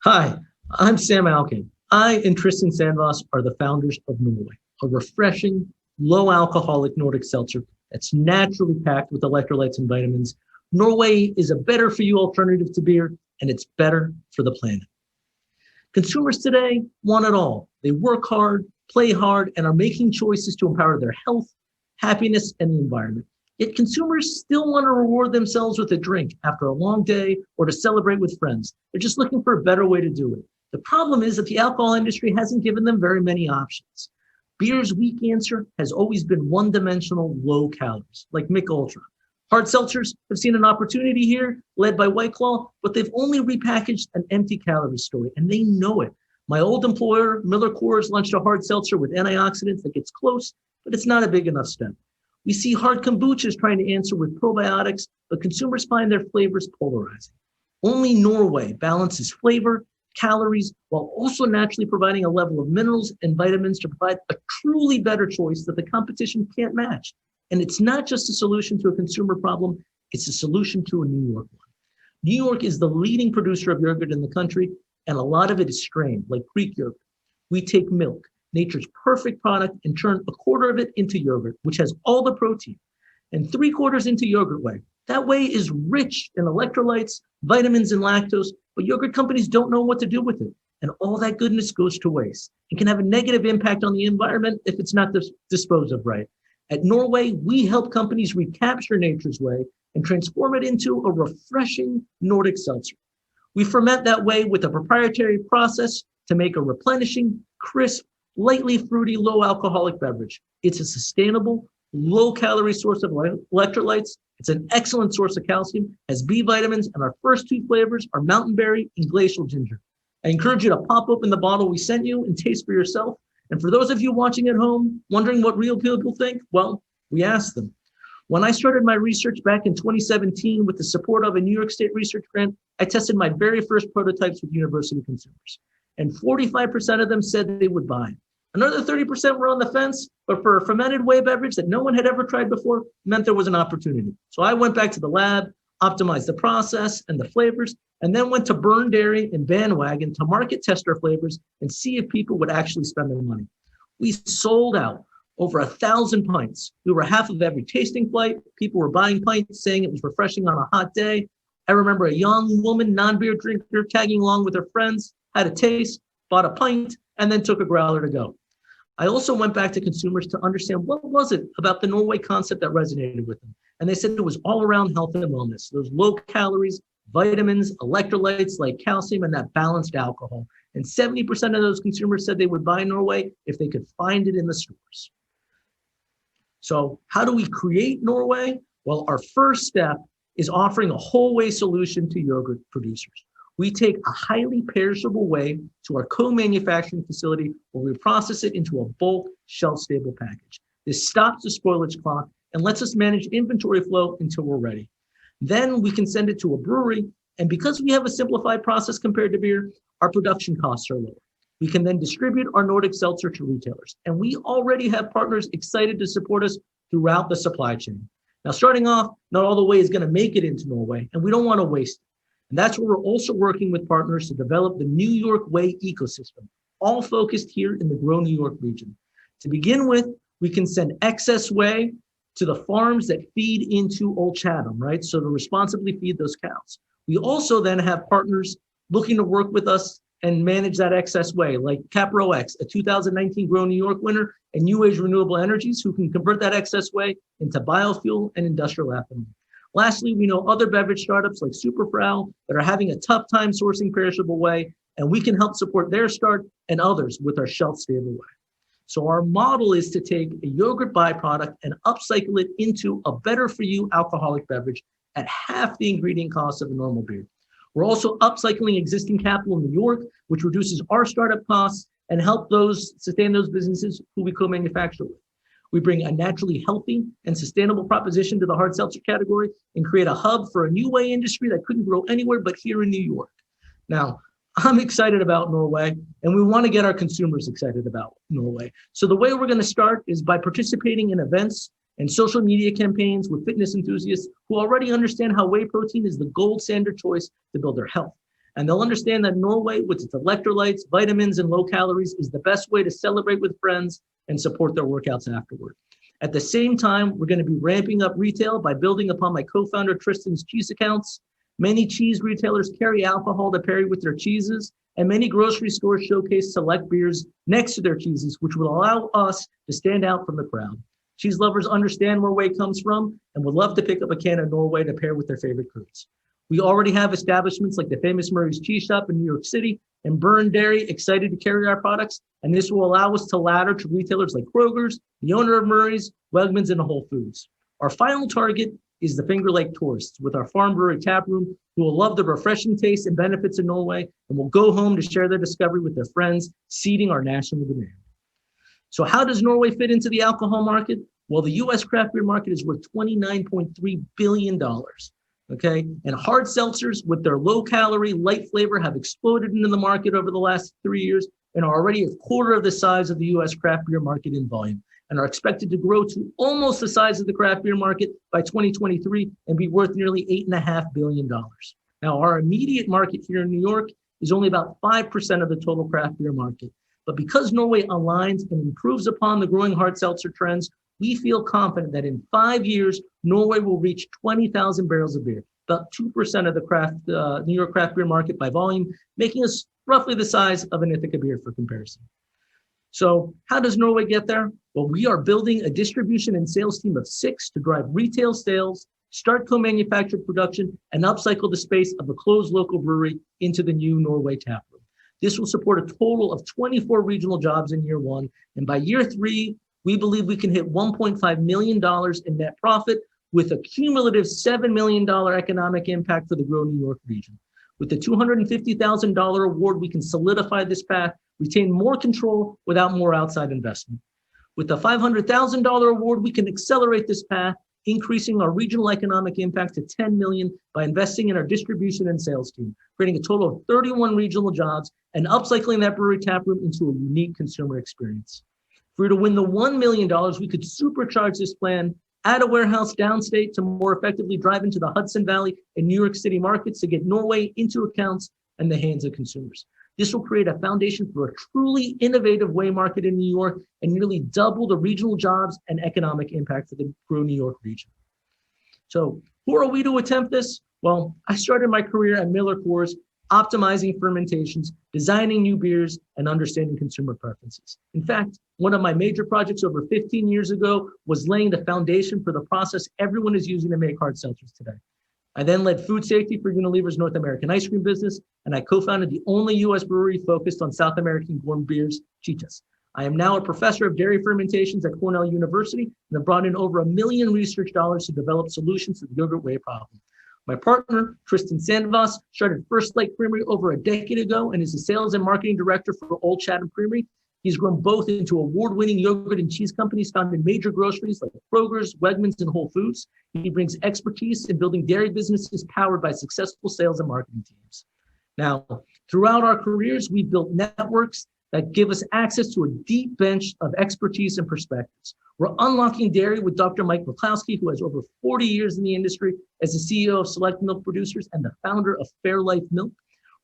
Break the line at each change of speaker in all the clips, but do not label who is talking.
Hi, I'm Sam Alkin. I and Tristan Sandvoss are the founders of Norway, a refreshing, low alcoholic Nordic seltzer that's naturally packed with electrolytes and vitamins. Norway is a better for you alternative to beer, and it's better for the planet. Consumers today want it all. They work hard, play hard, and are making choices to empower their health, happiness, and the environment. Yet consumers still want to reward themselves with a drink after a long day or to celebrate with friends. They're just looking for a better way to do it. The problem is that the alcohol industry hasn't given them very many options. Beer's weak answer has always been one-dimensional, low calories, like Mick Ultra. Hard seltzers have seen an opportunity here, led by White Claw, but they've only repackaged an empty calorie story, and they know it. My old employer, Miller Coors, launched a hard seltzer with antioxidants that gets close, but it's not a big enough step. We see hard kombuchas trying to answer with probiotics, but consumers find their flavors polarizing. Only Norway balances flavor, calories, while also naturally providing a level of minerals and vitamins to provide a truly better choice that the competition can't match. And it's not just a solution to a consumer problem, it's a solution to a New York one. New York is the leading producer of yogurt in the country, and a lot of it is strained, like Greek yogurt. We take milk, nature's perfect product, and turn a quarter of it into yogurt, which has all the protein, and three-quarters into yogurt whey. That whey is rich in electrolytes, vitamins, and lactose, but yogurt companies don't know what to do with it. And all that goodness goes to waste and can have a negative impact on the environment if it's not disposed of right. At Norway, we help companies recapture nature's whey and transform it into a refreshing Nordic seltzer. We ferment that whey with a proprietary process to make a replenishing, crisp, lightly fruity, low alcoholic beverage. It's a sustainable, low calorie source of electrolytes. It's an excellent source of calcium, has B vitamins, and our first two flavors are mountain berry and glacial ginger. I encourage you to pop open the bottle we sent you and taste for yourself. And for those of you watching at home, wondering what real people think, well, we asked them. When I started my research back in 2017 with the support of a New York State research grant, I tested my very first prototypes with university consumers. And 45% of them said they would buy. Another 30% were on the fence, but for a fermented whey beverage that no one had ever tried before meant there was an opportunity. So I went back to the lab, optimized the process and the flavors, and then went to Burn Dairy and Bandwagon to market test our flavors and see if people would actually spend their money. We sold out over 1,000 pints. We were half of every tasting flight. People were buying pints, saying it was refreshing on a hot day. I remember a young woman, non-beer drinker, tagging along with her friends, had a taste, bought a pint, and then took a growler to go. I also went back to consumers to understand what was it about the Norway concept that resonated with them. And they said it was all around health and wellness. Those low calories, vitamins, electrolytes like calcium, and that balanced alcohol. And 70% of those consumers said they would buy Norway if they could find it in the stores. So how do we create Norway? Well, our first step is offering a whole whey solution to yogurt producers. We take a highly perishable whey to our co-manufacturing facility where we process it into a bulk shelf-stable package. This stops the spoilage clock and lets us manage inventory flow until we're ready. Then we can send it to a brewery, and because we have a simplified process compared to beer, our production costs are lower. We can then distribute our Nordic seltzer to retailers, and we already have partners excited to support us throughout the supply chain. Now, starting off, not all the whey is going to make it into Norway, and we don't want to waste it. And that's where we're also working with partners to develop the New York whey ecosystem, all focused here in the Grow New York region. To begin with, we can send excess whey to the farms that feed into Old Chatham, right? So to responsibly feed those cows. We also then have partners looking to work with us and manage that excess whey, like Capro X, a 2019 Grow New York winner, and New Age Renewable Energies, who can convert that excess whey into biofuel and industrial ethanol. Lastly, we know other beverage startups like Superfrau that are having a tough time sourcing perishable whey, and we can help support their start and others with our shelf-stable whey. So our model is to take a yogurt byproduct and upcycle it into a better-for-you alcoholic beverage at half the ingredient cost of a normal beer. We're also upcycling existing capital in New York, which reduces our startup costs and help those sustain those businesses who we co-manufacture with. We bring a naturally healthy and sustainable proposition to the hard seltzer category and create a hub for a new whey industry that couldn't grow anywhere but here in New York. Now, I'm excited about Norway, and we want to get our consumers excited about Norway. So the way we're going to start is by participating in events and social media campaigns with fitness enthusiasts who already understand how whey protein is the gold standard choice to build their health. And they'll understand that Norway, with its electrolytes, vitamins, and low calories, is the best way to celebrate with friends and support their workouts afterward. At the same time, we're going to be ramping up retail by building upon my co-founder Tristan's cheese accounts. Many cheese retailers carry alcohol to pair with their cheeses, and many grocery stores showcase select beers next to their cheeses, which will allow us to stand out from the crowd. Cheese lovers understand where whey comes from and would love to pick up a can of Norway to pair with their favorite curds. We already have establishments like the famous Murray's Cheese Shop in New York City and Burn Dairy excited to carry our products, and this will allow us to ladder to retailers like Kroger's, the owner of Murray's, Wegmans, and Whole Foods. Our final target is the Finger Lake tourists with our farm brewery tap room, who will love the refreshing taste and benefits of Norway and will go home to share their discovery with their friends, seeding our national demand. So how does Norway fit into the alcohol market? Well, the U.S. craft beer market is worth $29.3 billion. Okay, and hard seltzers with their low calorie, light flavor have exploded into the market over the last 3 years and are already a quarter of the size of the U.S. craft beer market in volume and are expected to grow to almost the size of the craft beer market by 2023 and be worth nearly $8.5 billion. Now, our immediate market here in New York is only about 5% of the total craft beer market. But because Norway aligns and improves upon the growing hard seltzer trends, we feel confident that in 5 years, Norway will reach 20,000 barrels of beer, about 2% of the New York craft beer market by volume, making us roughly the size of an Ithaca beer for comparison. So how does Norway get there? Well, we are building a distribution and sales team of 6 to drive retail sales, start co-manufactured production, and upcycle the space of a closed local brewery into the new Norway tap room. This will support a total of 24 regional jobs in year 1. And by year 3, we believe we can hit $1.5 million in net profit with a cumulative $7 million economic impact for the Grow New York region. With the $250,000 award, we can solidify this path, retain more control without more outside investment. With the $500,000 award, we can accelerate this path, increasing our regional economic impact to $10 million by investing in our distribution and sales team, creating a total of 31 regional jobs and upcycling that brewery tap room into a unique consumer experience. If we were to win the $1 million, we could supercharge this plan, add a warehouse downstate to more effectively drive into the Hudson Valley and New York City markets to get Norway into accounts and the hands of consumers. This will create a foundation for a truly innovative whey market in New York and nearly double the regional jobs and economic impact for the Grow New York region. So who are we to attempt this? Well, I started my career at Miller Coors, optimizing fermentations, designing new beers, and understanding consumer preferences. In fact, one of my major projects over 15 years ago was laying the foundation for the process everyone is using to make hard seltzers today. I then led food safety for Unilever's North American ice cream business, and I co-founded the only U.S. brewery focused on South American corn beers, Chichas. I am now a professor of dairy fermentations at Cornell University and have brought in over $1 million research dollars to develop solutions to the yogurt whey problem. My partner, Tristan Sandvoss, started First Light Creamery over a decade ago and is the sales and marketing director for Old Chatham Creamery. He's grown both into award-winning yogurt and cheese companies found in major groceries like Kroger's, Wegmans, and Whole Foods. He brings expertise in building dairy businesses powered by successful sales and marketing teams. Now, throughout our careers, we've built networks that give us access to a deep bench of expertise and perspectives. We're unlocking dairy with Dr. Mike Mikulski, who has over 40 years in the industry as the CEO of Select Milk Producers and the founder of Fairlife Milk.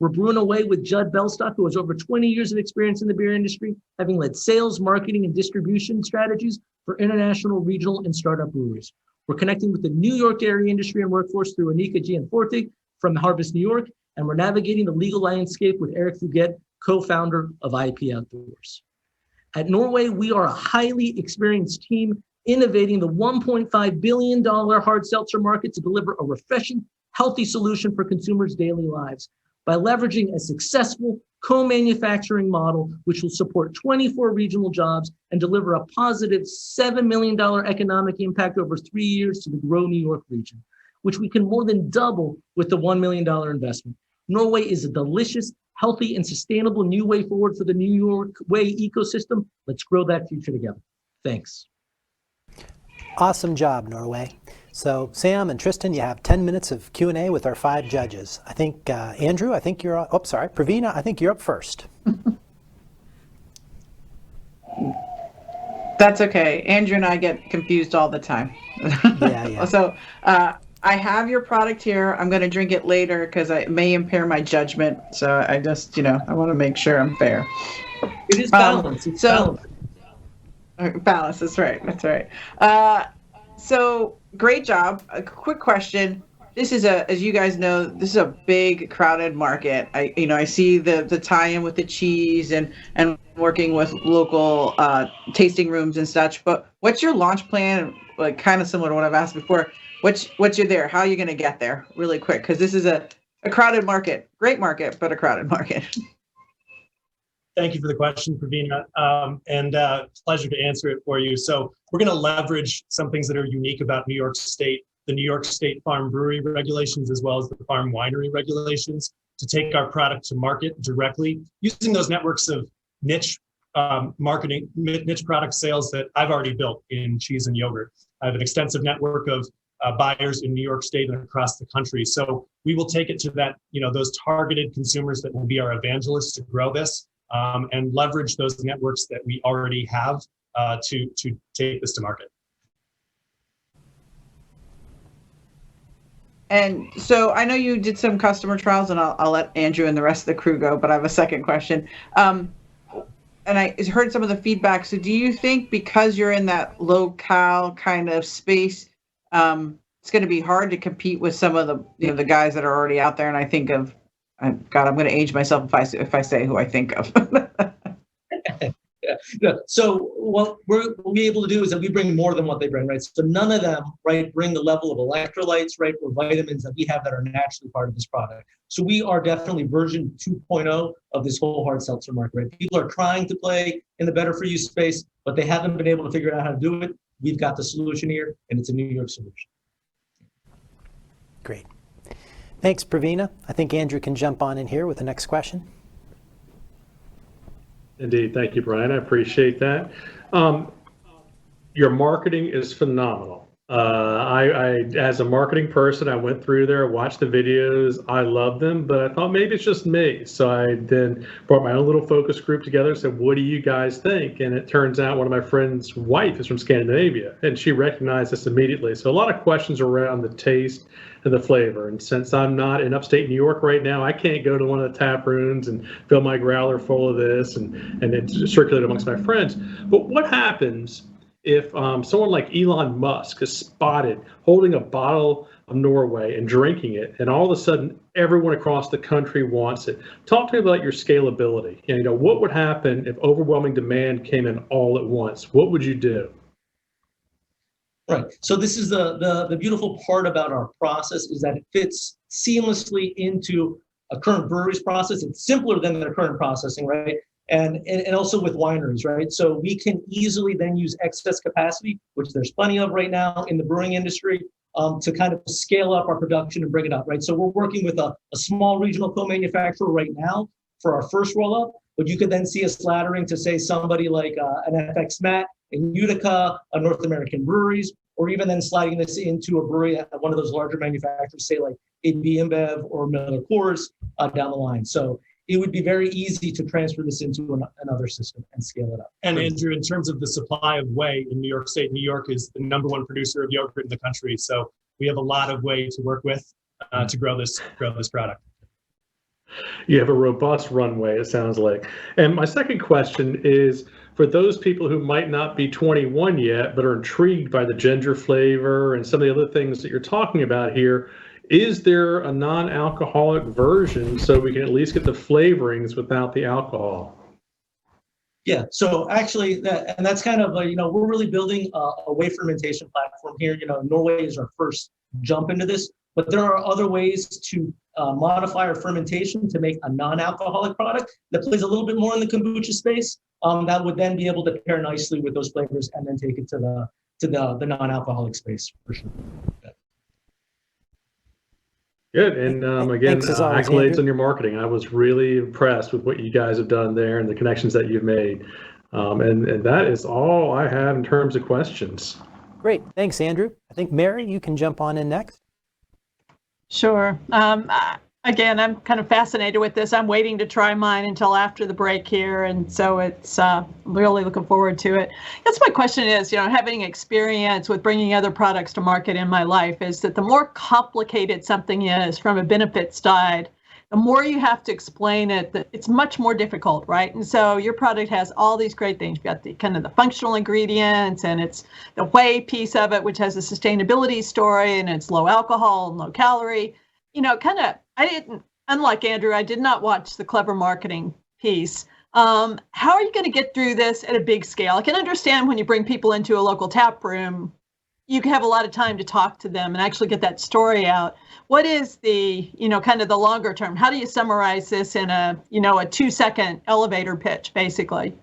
We're brewing away with Judd Belstock, who has over 20 years of experience in the beer industry, having led sales, marketing, and distribution strategies for international, regional, and startup breweries. We're connecting with the New York area industry and workforce through Anika Gianforte from Harvest New York, and we're navigating the legal landscape with Eric Fugett, co-founder of IP Outdoors. At Norway, we are a highly experienced team innovating the $1.5 billion hard seltzer market to deliver a refreshing, healthy solution for consumers' daily lives by leveraging a successful co-manufacturing model, which will support 24 regional jobs and deliver a positive $7 million economic impact over 3 years to the Grow New York region, which we can more than double with the $1 million investment. Norway is a delicious, healthy, and sustainable new way forward for the New York whey ecosystem. Let's grow that future together. Thanks.
Awesome job, Norway. So Sam and Tristan, you have 10 minutes of Q&A with our 5 judges. I think, Andrew, I think you're, Pravina, I think you're up first.
That's okay. Andrew and I get confused all the time.
Yeah.
So I have your product here. I'm going to drink it later because it may impair my judgment. So I just, I want to make sure I'm fair.
It is balanced. It's
So
balanced.
balance. That's right. That's right. So great job. A quick question. This is as you guys know, this is a big crowded market. I see the tie-in with the cheese and working with local tasting rooms and such. But what's your launch plan? Like kind of similar to what I've asked before. What's your there? How are you going to get there really quick? Because this is a crowded market, great market, but a crowded market.
Thank you for the question, Pravina, and pleasure to answer it for you. So we're going to leverage some things that are unique about New York State, the New York State farm brewery regulations, as well as the farm winery regulations, to take our product to market directly using those networks of niche marketing, niche product sales that I've already built in cheese and yogurt. I have an extensive network of buyers in New York State and across the country. So we will take it to that, those targeted consumers that will be our evangelists to grow this. And leverage those networks that we already have to take this to market.
And so I know you did some customer trials, and I'll let Andrew and the rest of the crew go, but I have a second question. And I heard some of the feedback. So do you think because you're in that low-cal kind of space, it's going to be hard to compete with some of the the guys that are already out there? And I think of, God, I'm going to age myself if I say who I think of.
Yeah. So what we'll be able to do is that we bring more than what they bring, right? So none of them, right, bring the level of electrolytes, right, or vitamins that we have that are naturally part of this product. So we are definitely version 2.0 of this whole hard seltzer market, right? People are trying to play in the better for you space, but they haven't been able to figure out how to do it. We've got the solution here, and it's a New York solution.
Great. Thanks, Pravina. I think Andrew can jump on in here with the next question.
Indeed. Thank you, Brian. I appreciate that. Your marketing is phenomenal. I, as a marketing person, I went through there, watched the videos. I love them, but I thought maybe it's just me. So I then brought my own little focus group together and said, what do you guys think? And it turns out one of my friend's wife is from Scandinavia, and she recognized this immediately. So a lot of questions around the taste and the flavor. And since I'm not in upstate New York right now, I can't go to one of the tap rooms and fill my growler full of this and then circulate amongst my friends. But what happens if someone like Elon Musk is spotted holding a bottle of Norway and drinking it, and all of a sudden everyone across the country wants it? Talk to me about your scalability. What would happen if overwhelming demand came in all at once? What would you do?
Right. So this is the beautiful part about our process is that it fits seamlessly into a current brewery's process. It's simpler than their current processing, right? And also with wineries, right? So we can easily then use excess capacity, which there's plenty of right now in the brewing industry, to kind of scale up our production and bring it up, right? So we're working with a small regional co-manufacturer right now for our first roll-up, but you could then see us laddering to, say, somebody like an FX Matt in Utica, a North American breweries, or even then sliding this into a brewery at one of those larger manufacturers, say like AB InBev or Miller Coors down the line. So it would be very easy to transfer this into another system and scale it up.
And Andrew, in terms of the supply of whey in New York State, New York is the #1 producer of yogurt in the country. So we have a lot of whey to work with to grow this product.
You have a robust runway, it sounds like. And my second question is, for those people who might not be 21 yet, but are intrigued by the ginger flavor and some of the other things that you're talking about here, is there a non-alcoholic version so we can at least get the flavorings without the alcohol?
Yeah, so actually, that's kind of, we're really building a whey fermentation platform here. Norway is our first jump into this, but there are other ways to modify our fermentation to make a non-alcoholic product that plays a little bit more in the kombucha space. That would then be able to pair nicely with those flavors and then take it to the non-alcoholic space for sure. Yeah.
Good. And again,
Thanks as always,
accolades
Andrew.
on your marketing. I was really impressed with what you guys have done there and the connections that you've made. And that is all I have in terms of questions.
Great. Thanks, Andrew. I think, Mary, you can jump on in next.
Sure. I again, I'm kind of fascinated with this. I'm waiting to try mine until after the break here, and so it's really looking forward to it. That's my question is, having experience with bringing other products to market in my life, is that the more complicated something is from a benefit side, the more you have to explain it, that it's much more difficult, right? And so your product has all these great things. You've got the kind of the functional ingredients, and it's the whey piece of it, which has a sustainability story, and it's low alcohol and low calorie. Unlike Andrew, I did not watch the clever marketing piece. How are you going to get through this at a big scale? I can understand when you bring people into a local tap room, you can have a lot of time to talk to them and actually get that story out. What is the, kind of the longer term? How do you summarize this in a 2-second elevator pitch, basically?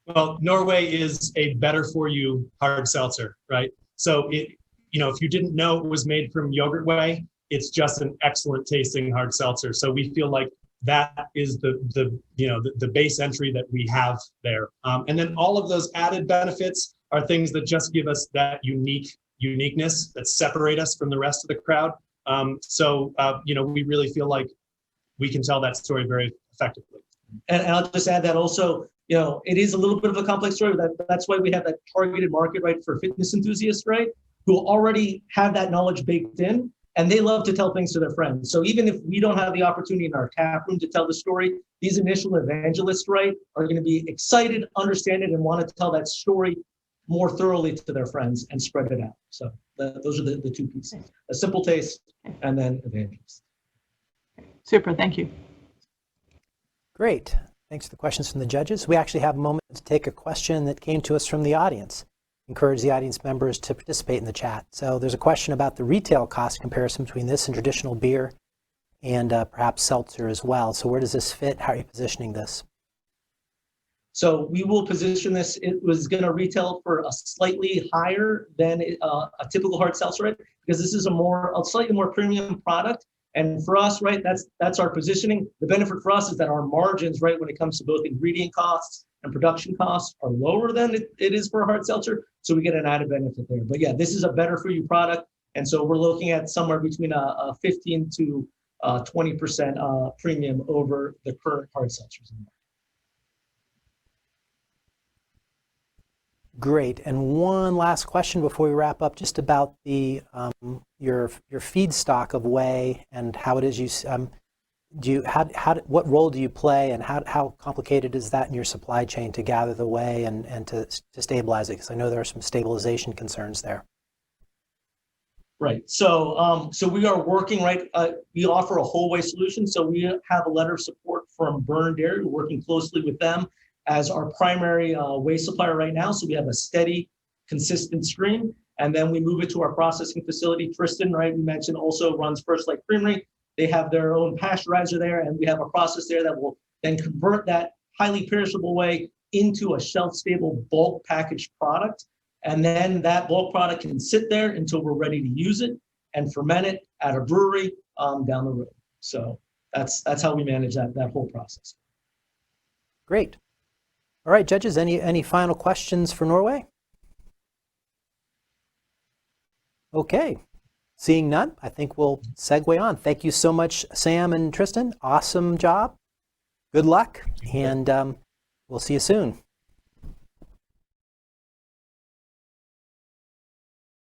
Well, Norway is a better for you hard seltzer, right? So if you didn't know it was made from yogurt whey, it's just an excellent tasting hard seltzer. So we feel like that is the base entry that we have there. And then all of those added benefits are things that just give us that uniqueness that separate us from the rest of the crowd. We really feel like we can tell that story very effectively.
And I'll just add that also, it is a little bit of a complex story. That's why we have that targeted market, right, for fitness enthusiasts, right, who already have that knowledge baked in, and they love to tell things to their friends. So even if we don't have the opportunity in our tap room to tell the story, these initial evangelists, right, are going to be excited, understand it, and want to tell that story more thoroughly to their friends and spread it out. So those are the two pieces: a simple taste and then evangelist.
Super, thank you.
Great. Thanks for the questions from the judges. We actually have a moment to take a question that came to us from the audience. Encourage the audience members to participate in the chat. So there's a question about the retail cost comparison between this and traditional beer and perhaps seltzer as well. So where does this fit? How are you positioning this?
So we will position this. It was going to retail for a slightly higher than a typical hard seltzer, right? Because this is a slightly more premium product. And for us, right, that's our positioning. The benefit for us is that our margins, right, when it comes to both ingredient costs and production costs, are lower than it is for a hard seltzer. So we get an added benefit there. But yeah, this is a better for you product. And so we're looking at somewhere between a 15 to 20% premium over the current hard seltzers in the market.
Great. And one last question before we wrap up, just about the your feedstock of whey and how it is what role do you play, and how complicated is that in your supply chain to gather the whey and to stabilize it? Because I know there are some stabilization concerns there.
Right. So we are working, right. We offer a whole whey solution. So we have a letter of support from Burn Dairy. We're working closely with them as our primary whey supplier right now. So we have a steady, consistent stream. And then we move it to our processing facility. Tristan, right, we mentioned, also runs First Light Creamery. They have their own pasteurizer there, and we have a process there that will then convert that highly perishable whey into a shelf-stable bulk packaged product. And then that bulk product can sit there until we're ready to use it and ferment it at a brewery down the road. So that's how we manage that whole process.
Great. All right, judges, any final questions for Norway? Okay. Seeing none, I think we'll segue on. Thank you so much, Sam and Tristan. Awesome job. Good luck, and we'll see you soon.